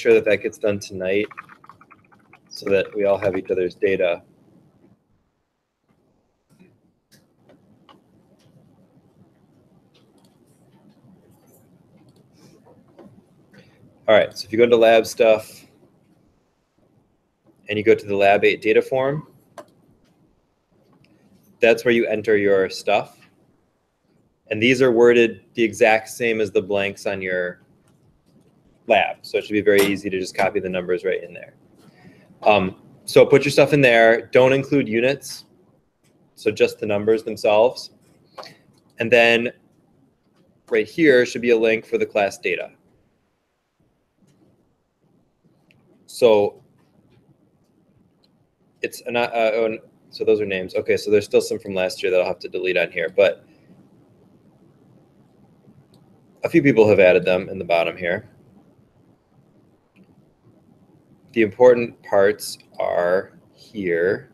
sure that that gets done tonight so that we all have each other's data. All right, so if you go into lab stuff and you go to the lab 8 data form, that's where you enter your stuff. And these are worded the exact same as the blanks on your lab. So it should be very easy to just copy the numbers right in there. So put your stuff in there. Don't include units. So just the numbers themselves. And then right here should be a link for the class data. So it's not, so those are names. Okay, so there's still some from last year that I'll have to delete on here, but a few people have added them in the bottom here. The important parts are here,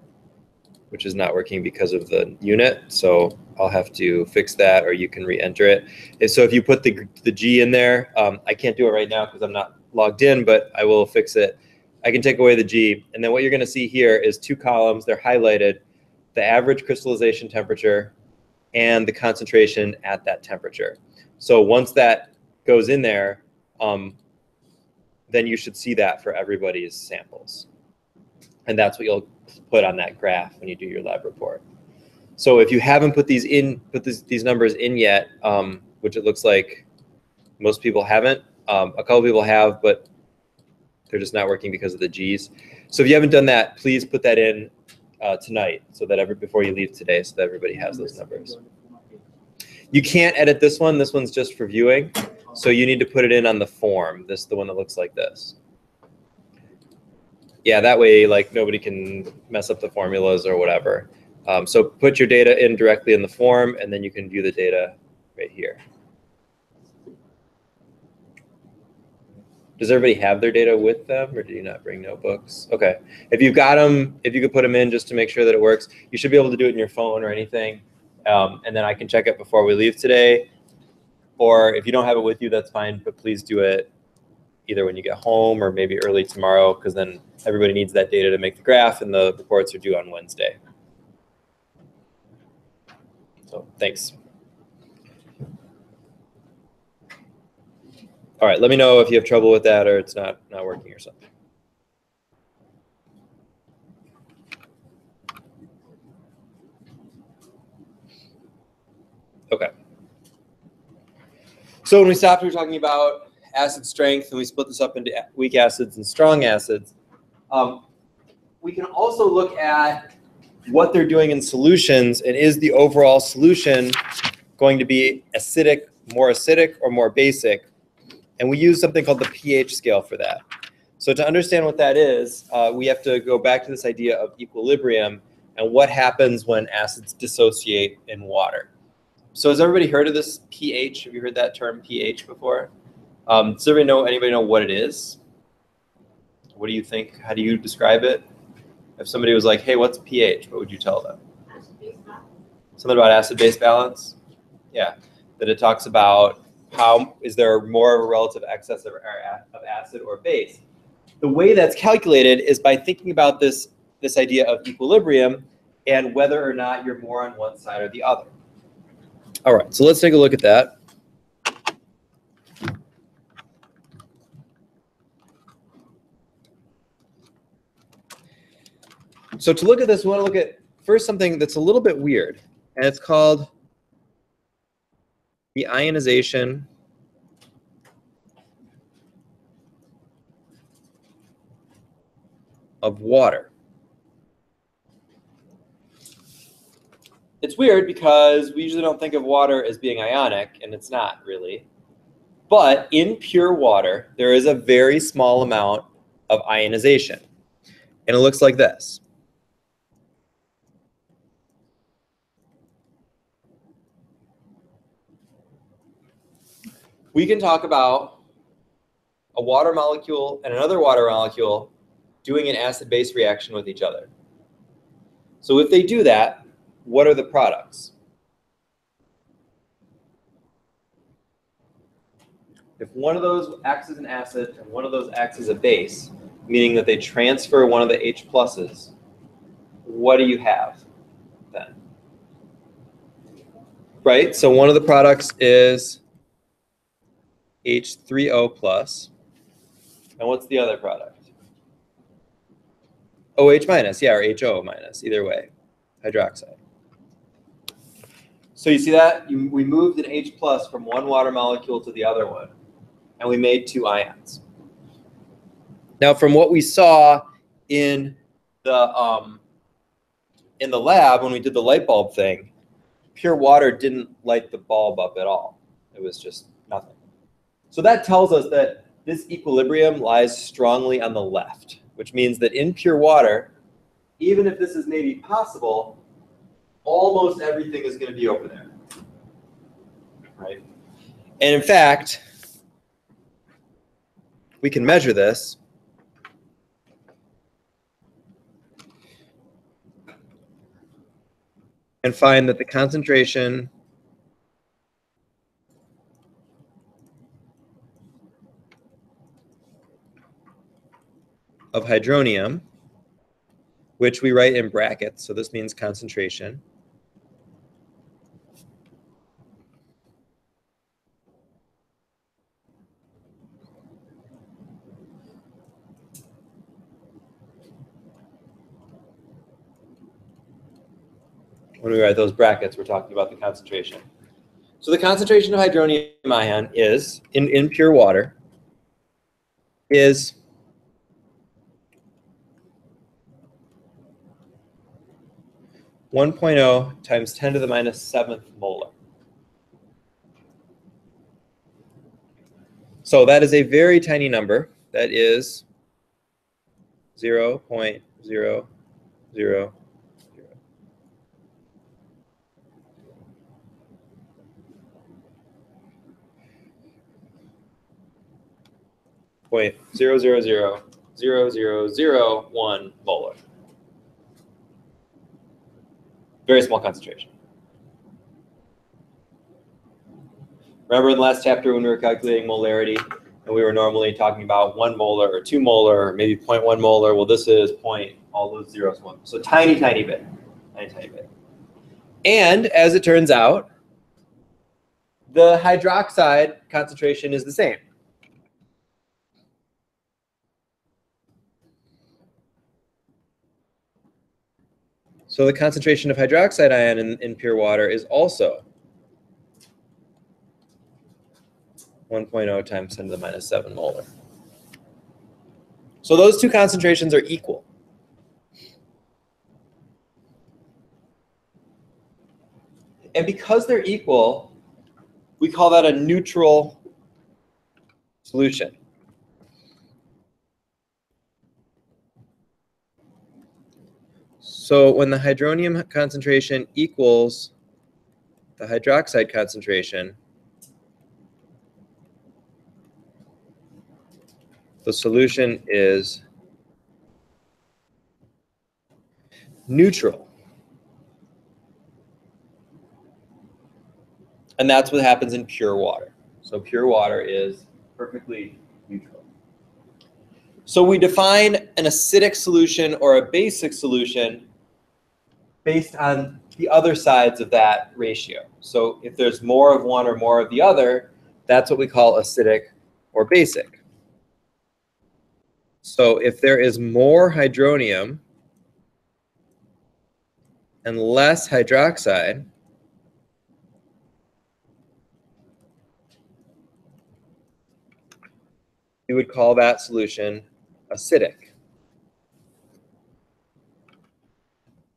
which is not working because of the unit. So I'll have to fix that, or you can re-enter it. And so if you put the G in there, I can't do it right now because I'm not logged in, but I will fix it. I can take away the G. And then what you're going to see here is 2 columns. They're highlighted, the average crystallization temperature and the concentration at that temperature. So once that goes in there, then you should see that for everybody's samples. And that's what you'll put on that graph when you do your lab report. So if you haven't put these in, these numbers in yet, which it looks like most people haven't, a couple people have, but they're just not working because of the G's. So if you haven't done that, please put that in tonight, so that before you leave today, so that everybody has those numbers. You can't edit this one. This one's just for viewing. So you need to put it in on the form. This is the one that looks like this. Yeah, that way like nobody can mess up the formulas or whatever. So put your data in directly in the form, and then you can view the data right here. Does everybody have their data with them, or do you not bring notebooks? Okay, if you've got them, if you could put them in just to make sure that it works, you should be able to do it in your phone or anything. And then I can check it before we leave today. Or if you don't have it with you, that's fine, but please do it either when you get home or maybe early tomorrow, because then everybody needs that data to make the graph, and the reports are due on Wednesday. So thanks. All right, let me know if you have trouble with that or it's not working or something. Okay. So when we stopped, we were talking about acid strength, and we split this up into weak acids and strong acids. We can also look at what they're doing in solutions, and is the overall solution going to be acidic, or more basic? And we use something called the pH scale for that. So to understand what that is, we have to go back to this idea of equilibrium and what happens when acids dissociate in water. So has everybody heard of this pH? Have you heard that term pH before? Does anybody know what it is? What do you think? How do you describe it? If somebody was like, hey, what's pH? What would you tell them? Something about acid-base balance? Yeah, that it talks about how is there more of a relative excess of acid or base. The way that's calculated is by thinking about this idea of equilibrium and whether or not you're more on one side or the other. All right, so let's take a look at that. So to look at this, we want to look at first something that's a little bit weird, and it's called the ionization of water. It's weird because we usually don't think of water as being ionic, and it's not really. But in pure water, there is a very small amount of ionization, and it looks like this. We can talk about a water molecule and another water molecule doing an acid-base reaction with each other. So if they do that, what are the products? if one of those acts as an acid and one of those acts as a base, meaning that they transfer one of the H pluses, what do you have then? Right, so one of the products is H3O plus. And what's the other product? OH minus, yeah, or HO minus, either way, hydroxide. So you see that? We moved an H plus from one water molecule to the other one, and we made two ions. Now, from what we saw in the lab when we did the light bulb thing, pure water didn't light the bulb up at all. It was just nothing. So that tells us that this equilibrium lies strongly on the left, which means that in pure water, even if this is maybe possible, almost everything is going to be over there, right? And in fact, we can measure this. And find that the concentration of hydronium, which we write in brackets, so this means concentration, when we write those brackets, we're talking about the concentration. So the concentration of hydronium ion is, in pure water, is 1.0 times 10 to the minus 7th molar. So that is a very tiny number. That is 0.000. 0.0000001 molar. Very small concentration. Remember in the last chapter when we were calculating molarity, and we were normally talking about 1 molar or 2 molar, or maybe 0.1 molar. Well, this is all those zeros, 1. So tiny, tiny bit. Tiny, tiny bit. And as it turns out, the hydroxide concentration is the same. So the concentration of hydroxide ion in pure water is also 1.0 times 10 to the minus 7 molar. So those two concentrations are equal. And because they're equal, we call that a neutral solution. So when the hydronium concentration equals the hydroxide concentration, the solution is neutral. And that's what happens in pure water. So pure water is perfectly neutral. So we define an acidic solution or a basic solution based on the other sides of that ratio. So if there's more of one or more of the other, that's what we call acidic or basic. So if there is more hydronium and less hydroxide, we would call that solution acidic.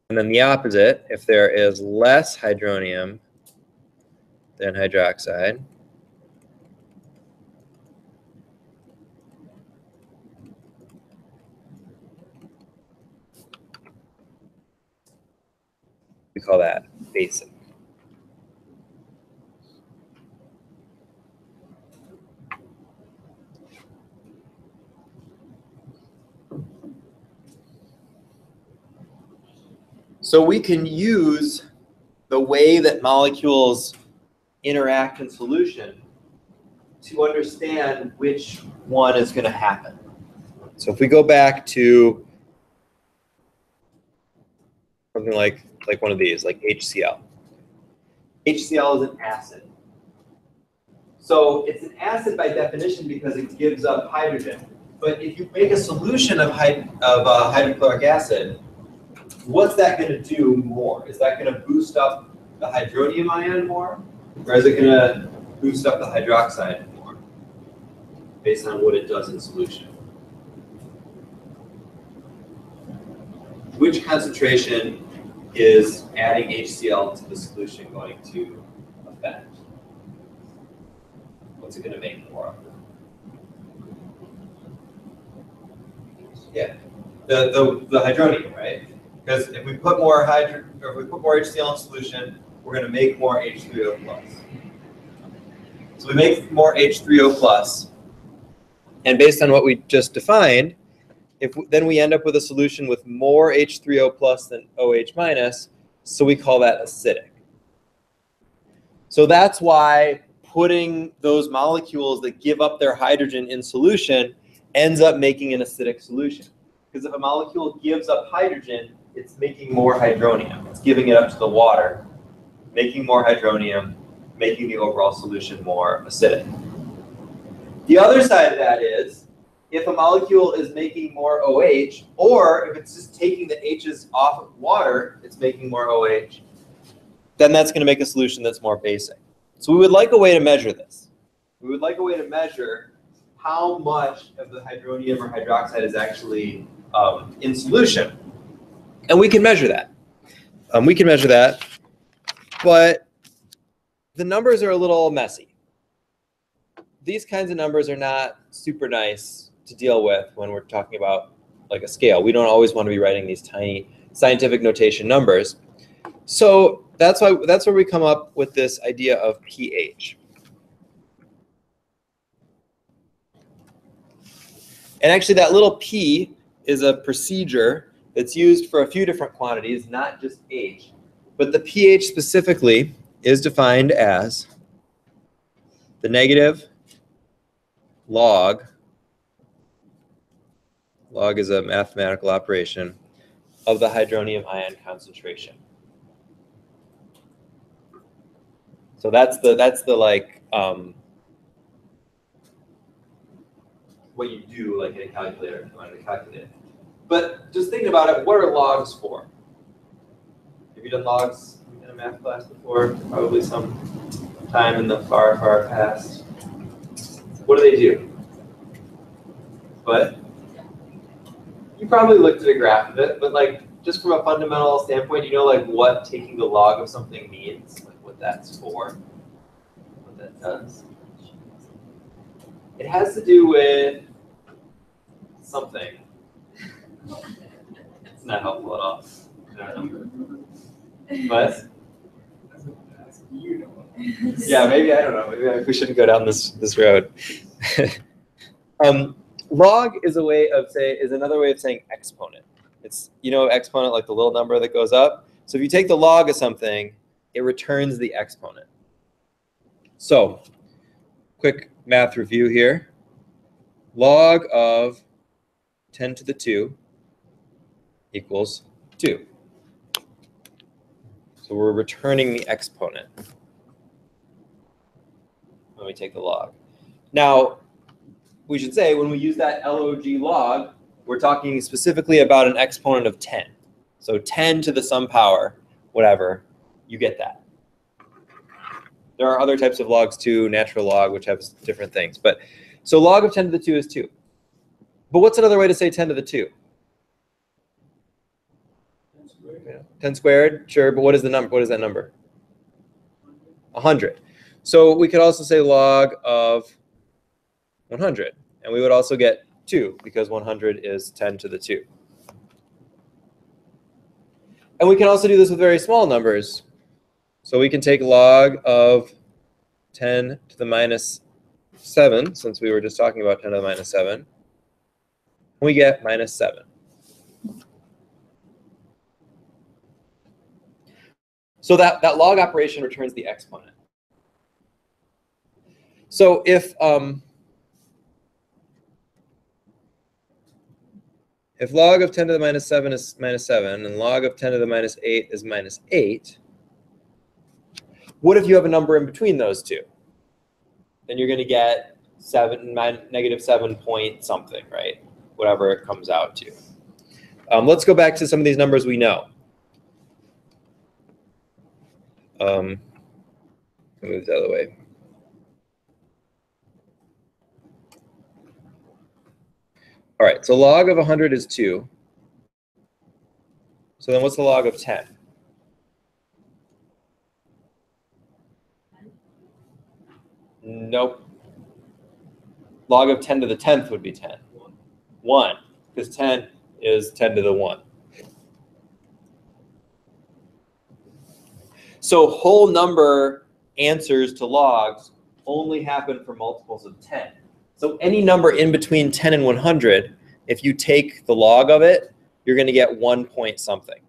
And then the opposite, if there is less hydronium than hydroxide, we call that basic. So we can use the way that molecules interact in solution to understand which one is going to happen. So if we go back to something like one of these, like HCl. HCl is an acid. So it's an acid by definition because it gives up hydrogen. But if you make a solution of hydrochloric acid, what's that going to do more? Is that going to boost up the hydronium ion more? Or is it going to boost up the hydroxide more? Based on what it does in solution. Which concentration is adding HCl to the solution going to affect? What's it going to make more of? Yeah, the hydronium, right? Because if we put more HCl in solution, we're going to make more H3O plus. So we make more H3O plus, and based on what we just defined, then we end up with a solution with more H3O plus than OH minus, so we call that acidic. So that's why putting those molecules that give up their hydrogen in solution ends up making an acidic solution. Because if a molecule gives up hydrogen, it's making more hydronium. It's giving it up to the water, making more hydronium, making the overall solution more acidic. The other side of that is, if a molecule is making more OH, or if it's just taking the H's off of water, it's making more OH, then that's going to make a solution that's more basic. So we would like a way to measure this. We would like a way to measure how much of the hydronium or hydroxide is actually in solution. And we can measure that. But the numbers are a little messy. These kinds of numbers are not super nice to deal with when we're talking about like a scale. We don't always want to be writing these tiny scientific notation numbers. So that's where we come up with this idea of pH. And actually that little p is a procedure that's used for a few different quantities, not just H. But the pH specifically is defined as the negative log is a mathematical operation, of the hydronium ion concentration. So that's the like what you do like in a calculator if you wanted to calculate it. But just thinking about it, what are logs for? Have you done logs in a math class before? Probably some time in the far, far past. What do they do? But you probably looked at a graph of it, but like just from a fundamental standpoint, you know like what taking the log of something means, like what that's for, what that does. It has to do with something. It's not helpful at all. I don't know. But yeah, maybe I don't know. Maybe we shouldn't go down this road. Log is another way of saying exponent. It's exponent like the little number that goes up. So if you take the log of something, it returns the exponent. So quick math review here. Log of 10 to the 2 equals 2. So we're returning the exponent when we take the log. Now, we should say when we use that log log, we're talking specifically about an exponent of 10. So 10 to the some power, whatever, you get that. There are other types of logs too, natural log, which have different things. But so log of 10 to the 2 is 2. But what's another way to say 10 to the 2? 10 squared, sure, but what is the number? What is that number? 100. So we could also say log of 100, and we would also get 2 because 100 is 10 to the 2. And we can also do this with very small numbers. So we can take log of 10 to the minus 7, since we were just talking about 10 to the minus 7. We get minus 7. So that log operation returns the exponent. So if log of 10 to the minus 7 is minus 7 and log of 10 to the minus 8 is minus 8, what if you have a number in between those two? Then you're going to get negative 7 point something, right? Whatever it comes out to. Let's go back to some of these numbers we know. Move the other way. All right, so log of 100 is 2. So then what's the log of 10? Nope. Log of 10 to the 10th would be 10. 1, because 10 is 10 to the 1. So whole number answers to logs only happen for multiples of 10. So any number in between 10 and 100, if you take the log of it, you're going to get 1 point something.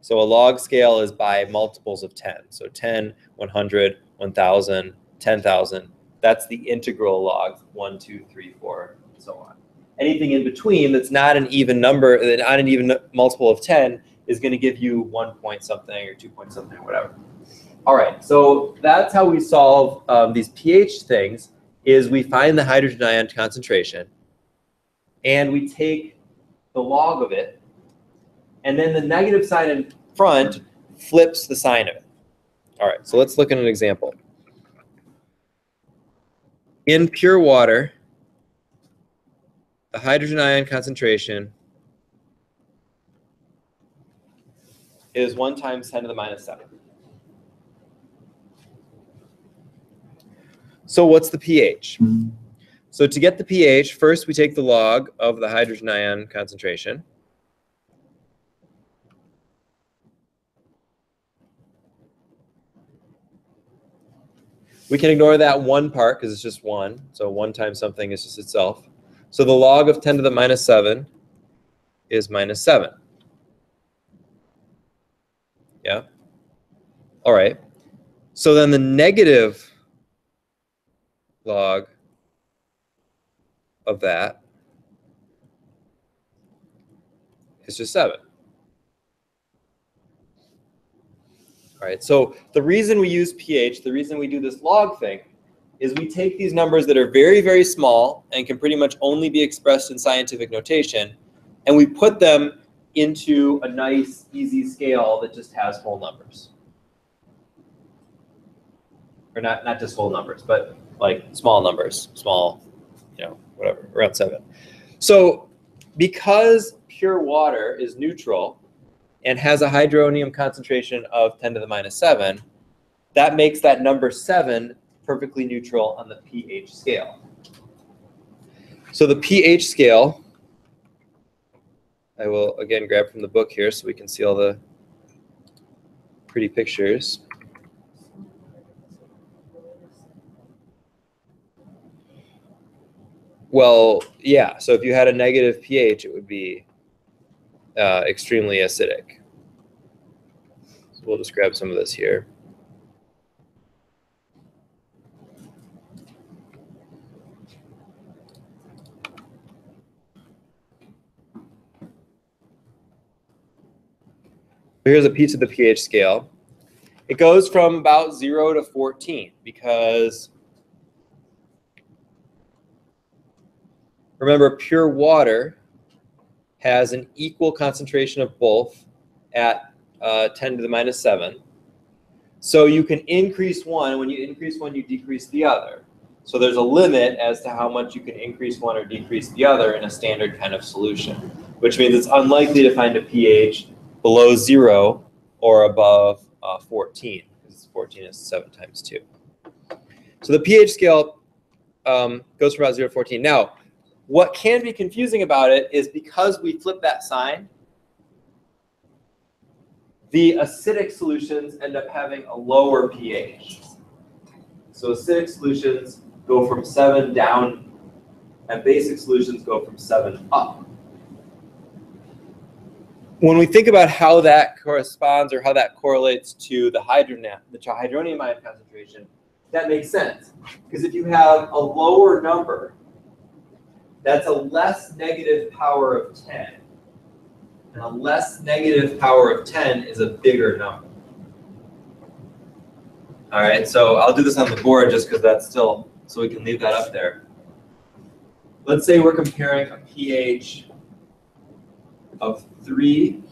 So a log scale is by multiples of 10. So 10, 100, 1,000, 10,000. That's the integral log, 1, 2, 3, 4, and so on. Anything in between that's not an even number, not an even multiple of 10, is going to give you 1 point something or 2 point something, whatever. All right, so that's how we solve these pH things, is we find the hydrogen ion concentration, and we take the log of it, and then the negative sign in front flips the sign of it. All right, so let's look at an example. In pure water, the hydrogen ion concentration is 1 times 10 to the minus 7. So what's the pH? So to get the pH, first we take the log of the hydrogen ion concentration. We can ignore that one part because it's just 1. So 1 times something is just itself. So the log of 10 to the minus 7 is minus 7. Yeah? All right. So then the negative log of that is just 7. All right, so the reason we use pH, the reason we do this log thing, is we take these numbers that are very, very small and can pretty much only be expressed in scientific notation, and we put them into a nice, easy scale that just has whole numbers. Or not just whole numbers, but like small numbers, small, whatever, around 7. So because pure water is neutral and has a hydronium concentration of 10 to the minus 7, that makes that number 7 perfectly neutral on the pH scale. So the pH scale, I will again grab from the book here so we can see all the pretty pictures. Well, yeah, so if you had a negative pH, it would be extremely acidic. So we'll just grab some of this here. Here's a piece of the pH scale. It goes from about 0 to 14 because, remember, pure water has an equal concentration of both at 10 to the minus 7. So you can increase one. When you increase one, you decrease the other. So there's a limit as to how much you can increase one or decrease the other in a standard kind of solution, which means it's unlikely to find a pH below 0 or above 14, because 14 is 7 times 2. So the pH scale goes from about 0 to 14. Now, what can be confusing about it is because we flip that sign, the acidic solutions end up having a lower pH. So acidic solutions go from 7 down, and basic solutions go from 7 up. When we think about how that corresponds or how that correlates to the hydronium ion concentration, that makes sense. Because if you have a lower number, that's a less negative power of 10. And a less negative power of 10 is a bigger number. All right, so I'll do this on the board just because that's still, so we can leave that up there. Let's say we're comparing a pH of 3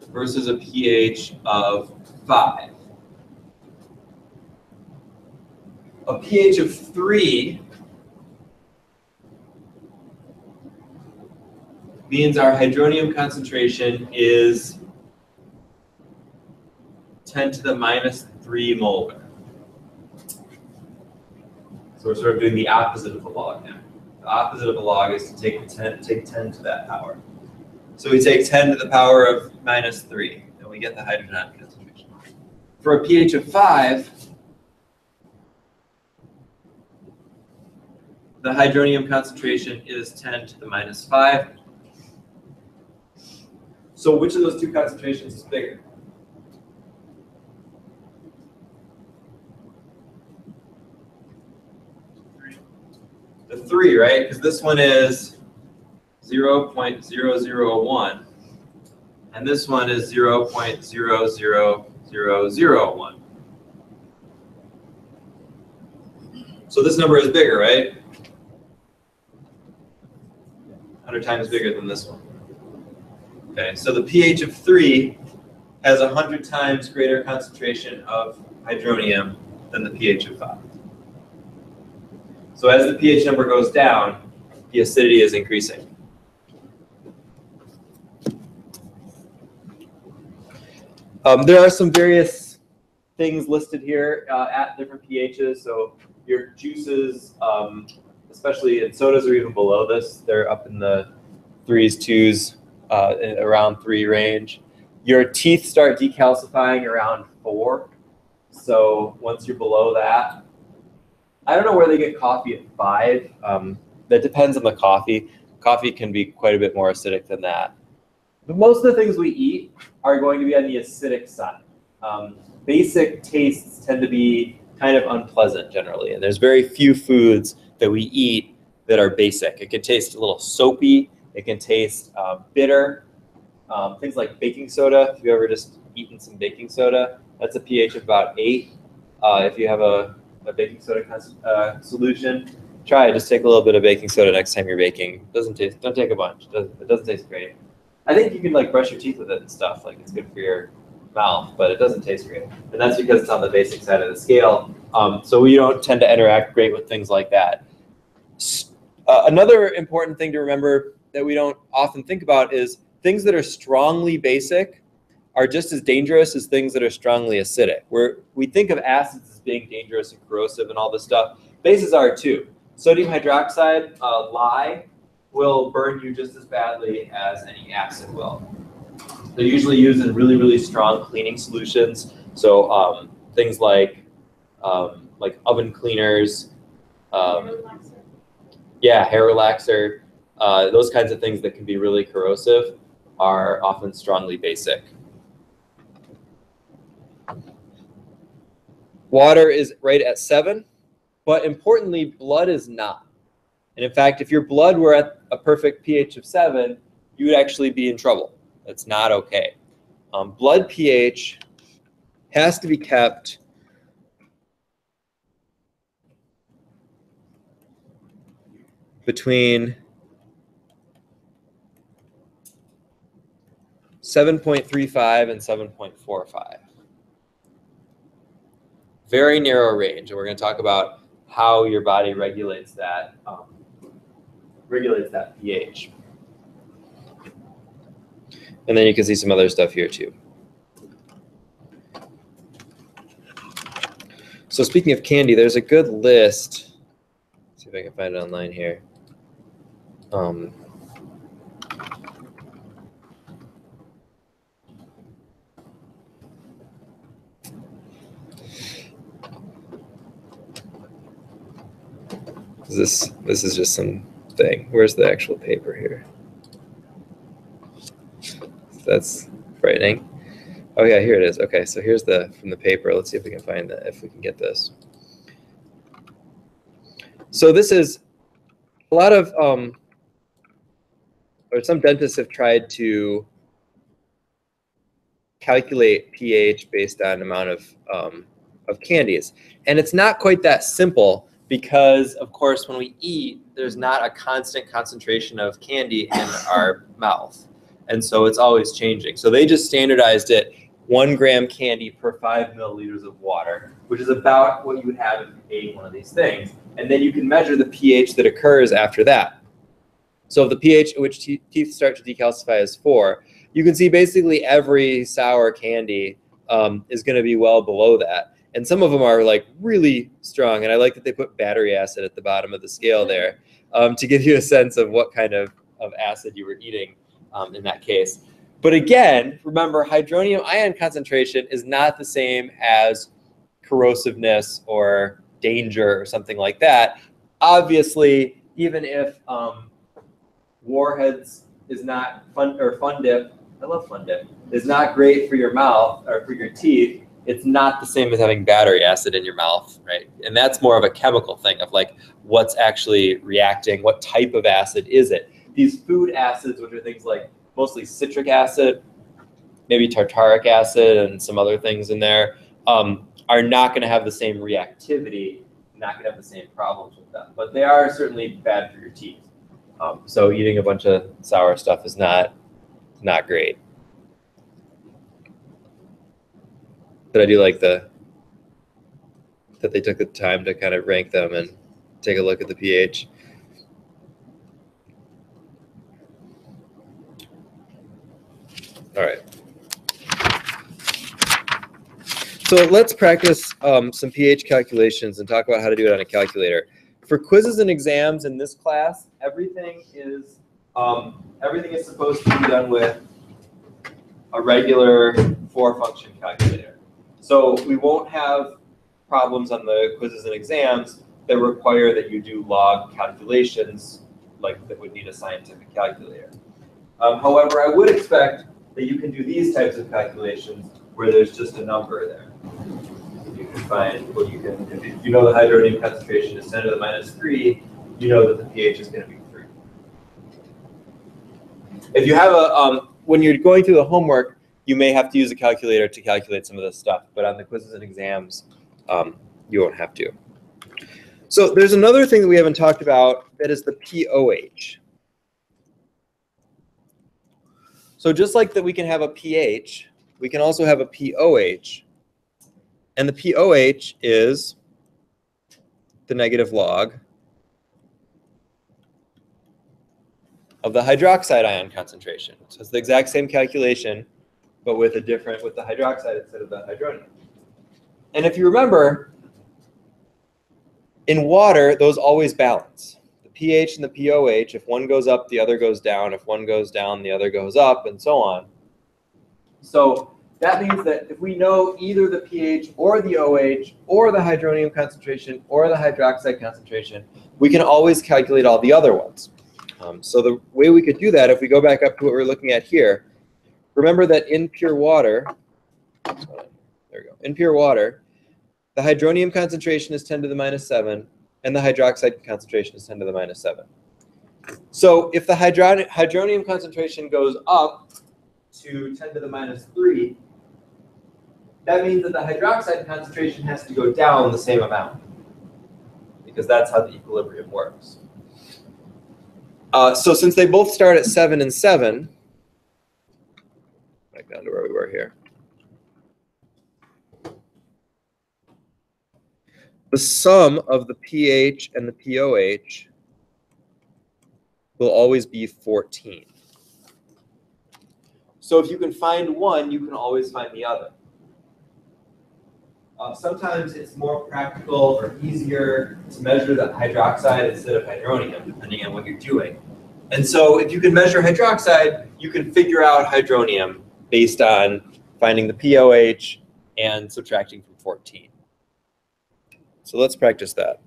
versus a pH of 5. A pH of 3 means our hydronium concentration is 10 to the minus 3 molar. So we're sort of doing the opposite of a log now. The opposite of a log is to take 10 to that power. So we take 10 to the power of minus 3, and we get the hydrogen atom concentration. For a pH of 5, the hydronium concentration is 10 to the minus 5. So which of those two concentrations is bigger? The 3, right? Because this one is 0.0001, and this one is 0.00001. So this number is bigger, right? 100 times bigger than this one. Okay, so the pH of 3 has 100 times greater concentration of hydronium than the pH of 5. So as the pH number goes down, the acidity is increasing. There are some various things listed here at different pHs. So your juices, especially in sodas, are even below this. They're up in the 3s, 2s, around 3 range. Your teeth start decalcifying around 4. So once you're below that, I don't know where they get coffee at 5. That depends on the coffee. Coffee can be quite a bit more acidic than that. But most of the things we eat are going to be on the acidic side. Basic tastes tend to be kind of unpleasant generally, and there's very few foods that we eat that are basic. It can taste a little soapy. It can taste bitter. Things like baking soda. If you've ever just eaten some baking soda, that's a pH of about 8. If you have a baking soda solution, try it. Just take a little bit of baking soda next time you're baking. Don't take a bunch. It doesn't taste great. I think you can like brush your teeth with it and stuff. Like it's good for your mouth, but it doesn't taste great. And that's because it's on the basic side of the scale. So we don't tend to interact great with things like that. Another important thing to remember that we don't often think about is things that are strongly basic are just as dangerous as things that are strongly acidic. We think of acids as being dangerous and corrosive and all this stuff. Bases are too. Sodium hydroxide, lye, will burn you just as badly as any acid will. They're usually used in really, really strong cleaning solutions. So things like oven cleaners, yeah, hair relaxer, those kinds of things that can be really corrosive are often strongly basic. Water is right at 7, but importantly, blood is not. And in fact, if your blood were at a perfect pH of 7, you would actually be in trouble. That's not okay. Blood pH has to be kept between 7.35 and 7.45. Very narrow range, and we're going to talk about how your body regulates that pH. And then you can see some other stuff here too. So speaking of candy, there's a good list. Let's see if I can find it online here. This is just some thing. Where's the actual paper here? That's frightening. Oh yeah, here it is. Okay, so here's from the paper. Let's see if we can find that, if we can get this. So this is a lot of, or some dentists have tried to calculate pH based on amount of candies. And it's not quite that simple because, of course, when we eat, there's not a constant concentration of candy in our mouth. And so it's always changing. So they just standardized it 1 gram candy per 5 milliliters of water, which is about what you would have if you ate one of these things. And then you can measure the pH that occurs after that. So if the pH at which teeth start to decalcify is 4, you can see basically every sour candy is going to be well below that. And some of them are like really strong. And I like that they put battery acid at the bottom of the scale there to give you a sense of what kind of acid you were eating in that case. But again, remember, hydronium ion concentration is not the same as corrosiveness or danger or something like that. Obviously, even if Warheads is not fun, or Fun Dip, I love Fun Dip, is not great for your mouth or for your teeth, it's not the same as having battery acid in your mouth, right? And that's more of a chemical thing of like what's actually reacting, what type of acid is it? These food acids, which are things like mostly citric acid, maybe tartaric acid and some other things in there, are not going to have the same reactivity, not going to have the same problems with them. But they are certainly bad for your teeth. So eating a bunch of sour stuff is not great. But I do like that they took the time to kind of rank them and take a look at the pH. All right. So let's practice some pH calculations and talk about how to do it on a calculator. For quizzes and exams in this class, everything is supposed to be done with a regular 4-function calculator. So we won't have problems on the quizzes and exams that require that you do log calculations like that would need a scientific calculator. However, I would expect that you can do these types of calculations where there's just a number there. You can find what you can, if you know the hydronium concentration is 10 to the minus 3, you know that the pH is going to be 3. If you have when you're going through the homework, you may have to use a calculator to calculate some of this stuff, but on the quizzes and exams, you won't have to. So there's another thing that we haven't talked about that is the pOH. So just like that we can have a pH, we can also have a pOH. And the pOH is the negative log of the hydroxide ion concentration. So it's the exact same calculation, but with the hydroxide instead of the hydronium. And if you remember, in water, those always balance. The pH and the pOH, if one goes up, the other goes down. If one goes down, the other goes up, and so on. So that means that if we know either the pH or the OH or the hydronium concentration or the hydroxide concentration, we can always calculate all the other ones. So the way we could do that, if we go back up to what we're looking at here, remember that in pure water, there we go, in pure water, the hydronium concentration is 10 to the minus 7, and the hydroxide concentration is 10 to the minus 7. So if the hydronium concentration goes up to 10 to the minus 3, that means that the hydroxide concentration has to go down the same amount, because that's how the equilibrium works. So since they both start at 7 and 7, back down to where we were here, the sum of the pH and the pOH will always be 14. So if you can find one, you can always find the other. Sometimes it's more practical or easier to measure the hydroxide instead of hydronium, depending on what you're doing. And so if you can measure hydroxide, you can figure out hydronium based on finding the pOH and subtracting from 14. So let's practice that.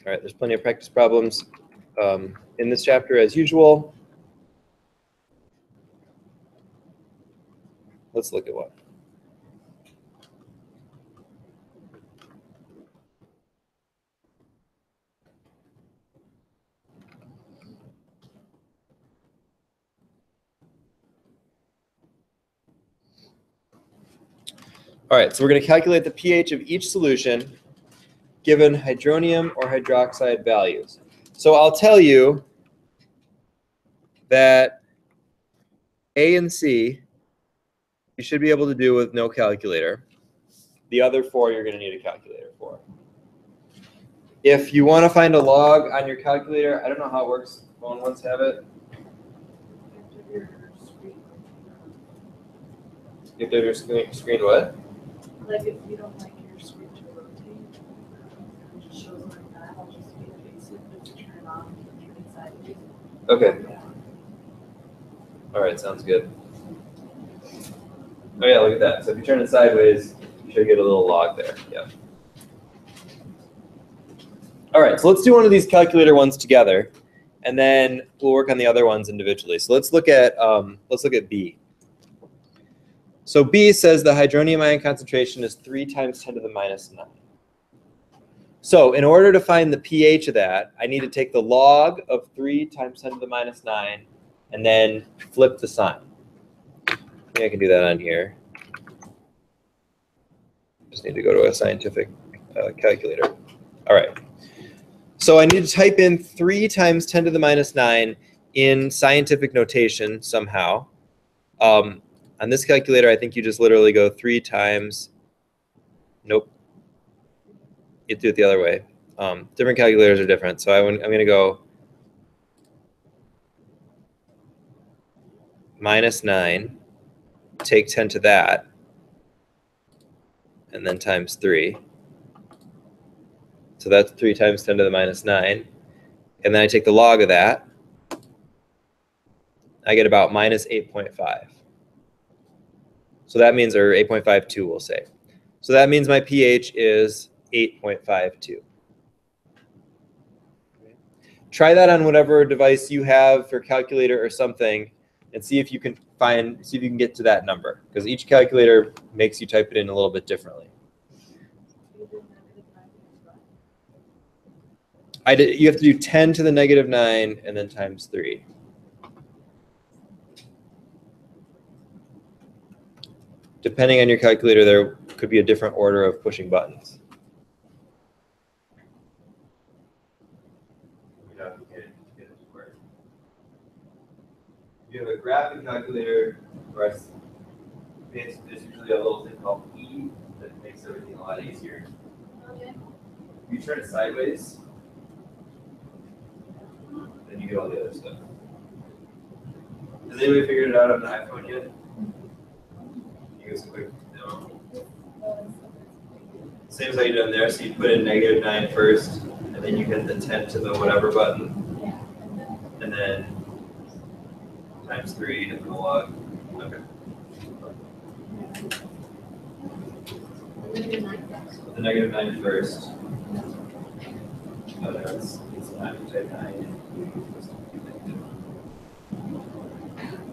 All right, there's plenty of practice problems in this chapter as usual. Let's look at one. All right, so we're going to calculate the pH of each solution given hydronium or hydroxide values. So I'll tell you that A and C you should be able to do with no calculator. The other four you're going to need a calculator for. If you want to find a log on your calculator, I don't know how it works. Phone ones have it. If there's your screen what? Like if you don't like your screen to rotate, it just shows like that. I'll just be like, to turn it on, turn it sideways. Okay. All right, sounds good. Oh yeah, look at that. So if you turn it sideways, you should get a little log there. Yeah. All right, so let's do one of these calculator ones together, and then we'll work on the other ones individually. So let's look at B. So B says the hydronium ion concentration is 3 times 10 to the minus 9. So in order to find the pH of that, I need to take the log of 3 times 10 to the minus 9 and then flip the sign. Maybe I can do that on here. Just need to go to a scientific calculator. All right. So I need to type in 3 times 10 to the minus 9 in scientific notation somehow. On this calculator, I think you just literally go 3 times. Nope. You do it the other way. Different calculators are different. So I'm going to go minus 9, take 10 to that, and then times 3. So that's 3 times 10 to the minus 9. And then I take the log of that. I get about minus 8.5. So that means, or 8.52 we'll say. So that means my pH is 8.52. Try that on whatever device you have for calculator or something and see if you can get to that number, because each calculator makes you type it in a little bit differently. You have to do 10 to the negative 9 and then times 3. Depending on your calculator, there could be a different order of pushing buttons. If you have a graphing calculator, there's usually a little thing called E that makes everything a lot easier. Okay. If you turn it sideways, then you get all the other stuff. Has anybody figured it out on an iPhone yet? You guys quick? No. Same as how you done there. So you put in negative 9 first, and then you hit the 10 to the whatever button, and then times 3 and the log. Okay. The negative 9 first. Oh, that's time to type 9.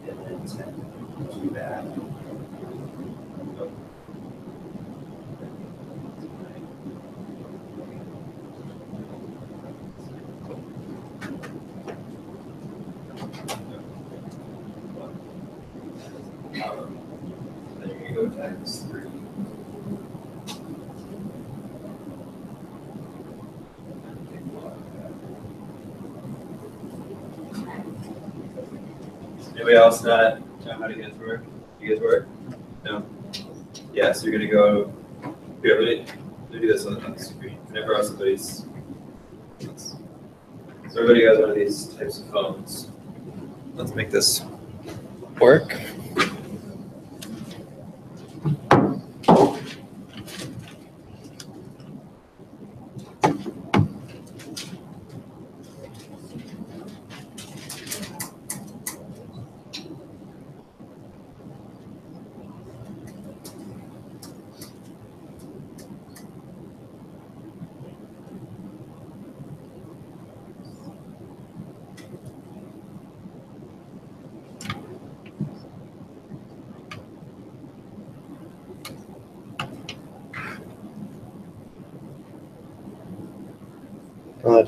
And then 10 to that. Then you're going to go times 3. Anybody else not know how to get through it? You guys work? No? Yeah, so you're going to go, here, let me do this on the screen. Whenever else somebody's, so everybody has one of these types of phones. Let's make this work.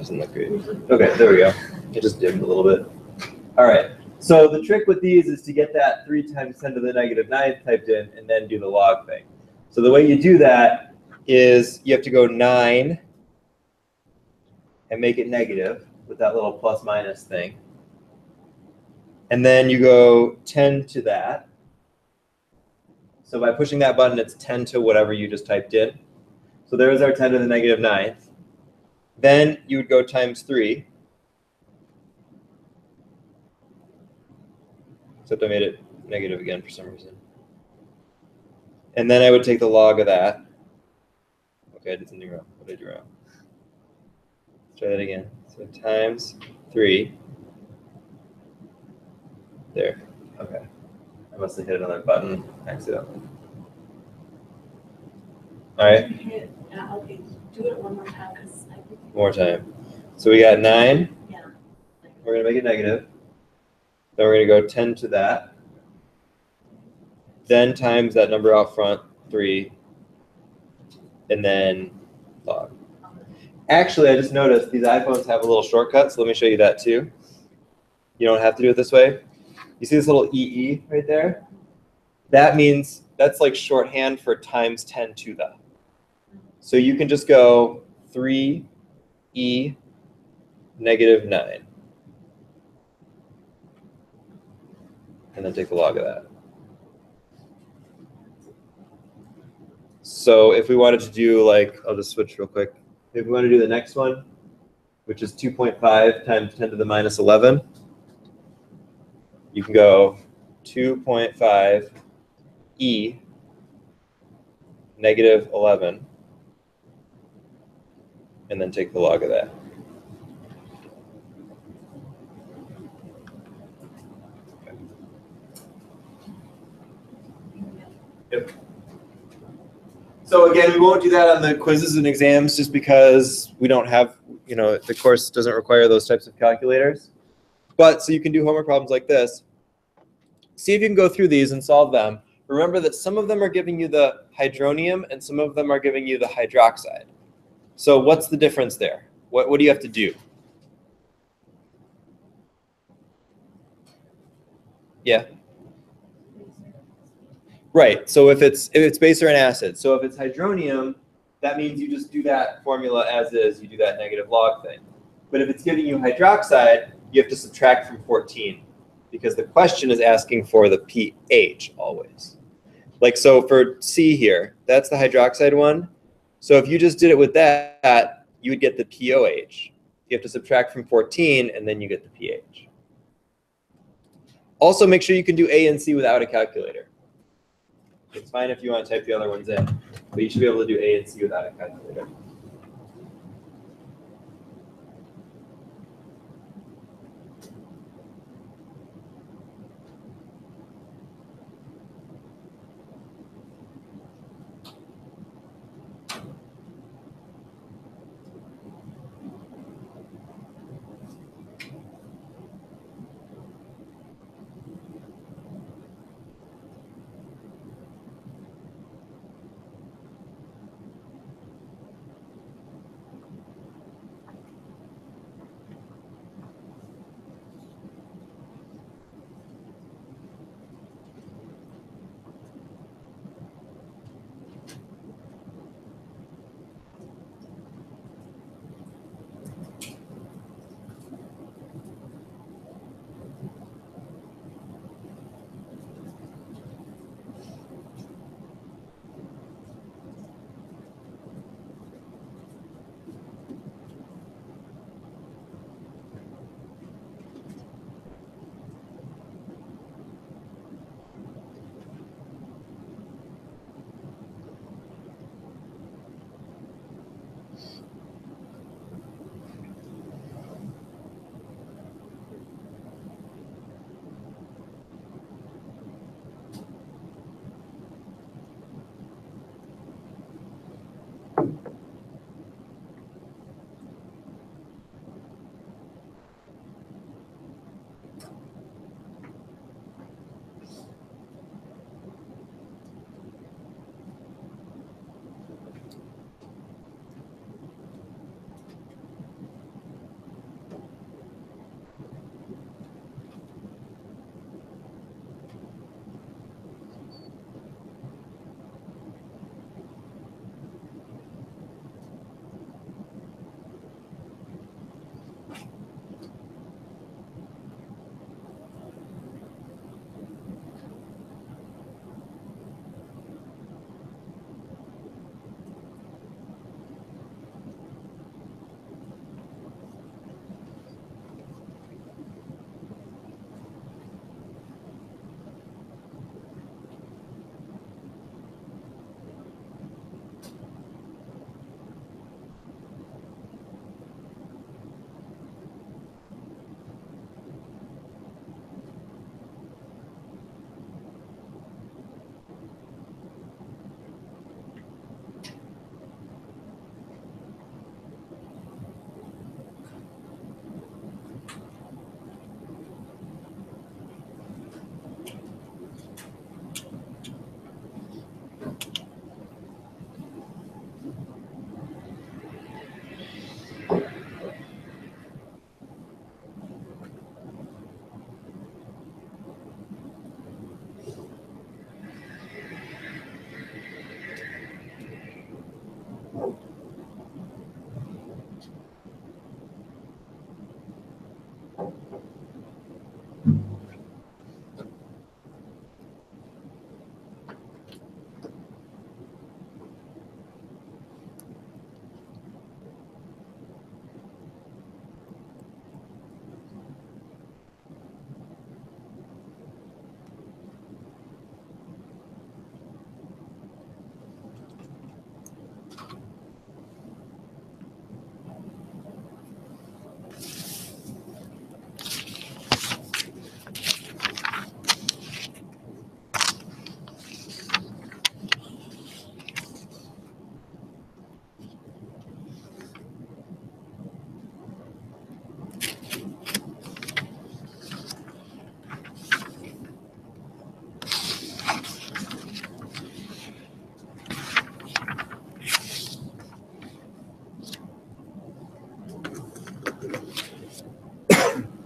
doesn't look great. Okay, there we go. It just dimmed a little bit. All right. So the trick with these is to get that 3 times 10 to the negative 9th typed in and then do the log thing. So the way you do that is you have to go 9 and make it negative with that little plus minus thing. And then you go 10 to that. So by pushing that button, it's 10 to whatever you just typed in. So there's our 10 to the negative 9th. Then you would go times 3. Except I made it negative again for some reason. And then I would take the log of that. Okay, I did something wrong. What did I do wrong? Let's try that again. So times 3. There. Okay. I must have hit another button accidentally. All right. Okay, do it one more time. More time. So we got 9. Yeah. We're going to make it negative. Then we're going to go 10 to that. Then times that number out front, 3. And then log. Actually, I just noticed these iPhones have a little shortcut, so let me show you that too. You don't have to do it this way. You see this little EE right there? That means that's like shorthand for times 10 to the. So you can just go 3E negative 9. And then take the log of that. So if we wanted to do like, I'll just switch real quick. If we want to do the next one, which is 2.5 times 10 to the minus 11, you can go 2.5 E negative 11, and then take the log of that. Okay. Yep. So again, we won't do that on the quizzes and exams just because we don't have, the course doesn't require those types of calculators. But so you can do homework problems like this. See if you can go through these and solve them. Remember that some of them are giving you the hydronium and some of them are giving you the hydroxide. So what's the difference there? What do you have to do? Yeah. Right. So if it's base or an acid. So if it's hydronium, that means you just do that formula as is. You do that negative log thing. But if it's giving you hydroxide, you have to subtract from 14 because the question is asking for the pH always. Like so for C here, that's the hydroxide one. So if you just did it with that, you would get the POH. You have to subtract from 14 and then you get the pH. Also make sure you can do A and C without a calculator. It's fine if you want to type the other ones in, but you should be able to do A and C without a calculator.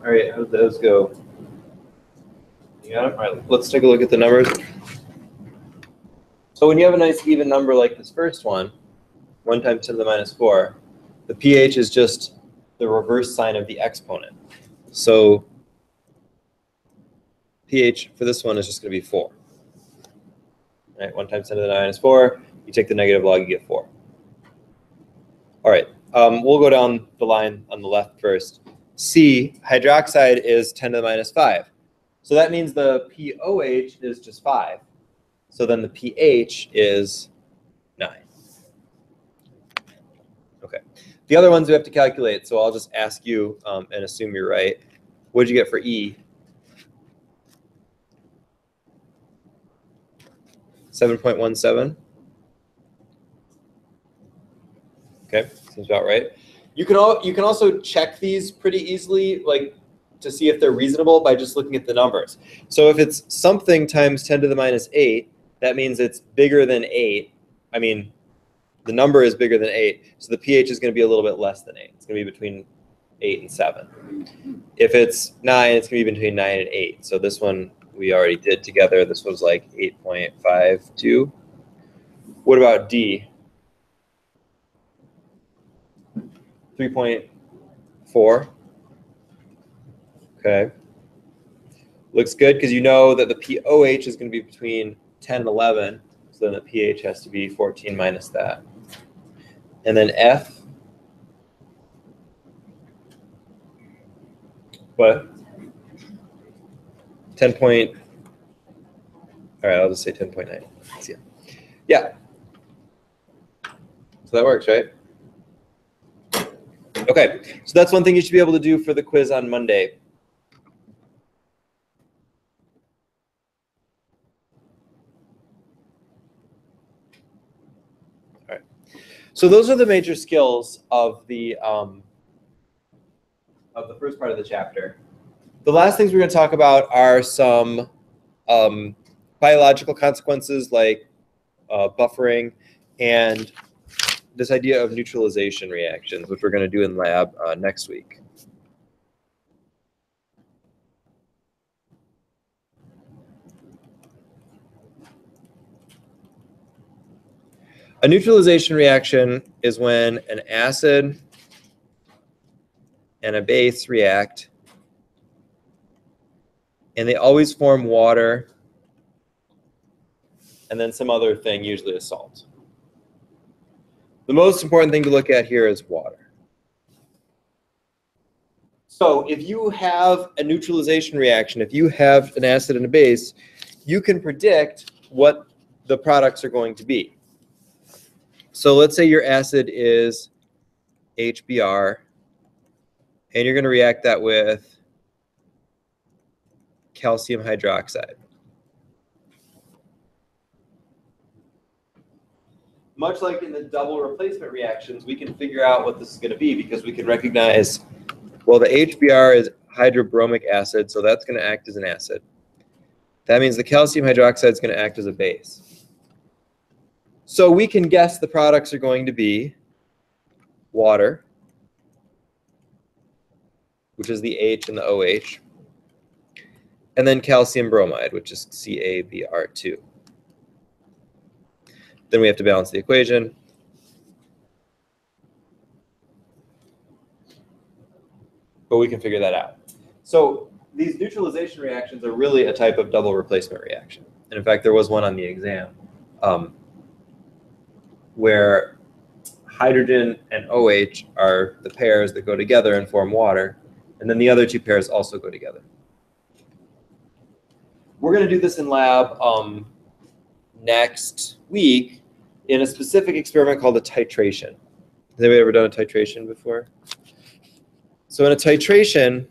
All right, how did those go? You got it? All right, let's take a look at the numbers. So when you have a nice even number like this first one, 1 times 10 to the minus 4, the pH is just the reverse sign of the exponent. So pH for this one is just going to be 4. All right, 1 times 10 to the minus 4, you take the negative log, you get 4. All right, we'll go down the line on the left first. C, hydroxide is 10 to the minus 5. So that means the POH is just 5. So then the pH is 9. Okay. The other ones we have to calculate, so I'll just ask you and assume you're right. What did you get for E? 7.17. Okay, seems about right. You can also check these pretty easily, like to see if they're reasonable by just looking at the numbers. So if it's something times 10 to the minus 8, that means it's bigger than 8. I mean, the number is bigger than 8, so the pH is going to be a little bit less than 8. It's going to be between 8 and 7. If it's 9, it's going to be between 9 and 8. So this one we already did together. This was like 8.52. What about D? 3.4. Okay. Looks good because you know that the POH is going to be between 10 and 11. So then the pH has to be 14 minus that. And then F. What? 10 point. All right, I'll just say 10.9. Yeah. So that works, right? Okay, so that's one thing you should be able to do for the quiz on Monday. All right. So those are the major skills of the first part of the chapter. The last things we're going to talk about are some biological consequences like buffering and this idea of neutralization reactions, which we're going to do in lab next week. A neutralization reaction is when an acid and a base react, and they always form water and then some other thing, usually a salt. The most important thing to look at here is water. So if you have a neutralization reaction, if you have an acid and a base, you can predict what the products are going to be. So let's say your acid is HBr, and you're going to react that with calcium hydroxide. Much like in the double replacement reactions, we can figure out what this is going to be because we can recognize, well, the HBr is hydrobromic acid, so that's going to act as an acid. That means the calcium hydroxide is going to act as a base. So we can guess the products are going to be water, which is the H and the OH, and then calcium bromide, which is CaBr2. Then we have to balance the equation. But we can figure that out. So these neutralization reactions are really a type of double replacement reaction. And in fact, there was one on the exam where hydrogen and OH are the pairs that go together and form water, and then the other two pairs also go together. We're going to do this in lab next week in a specific experiment called a titration. Has anybody ever done a titration before? So in a titration,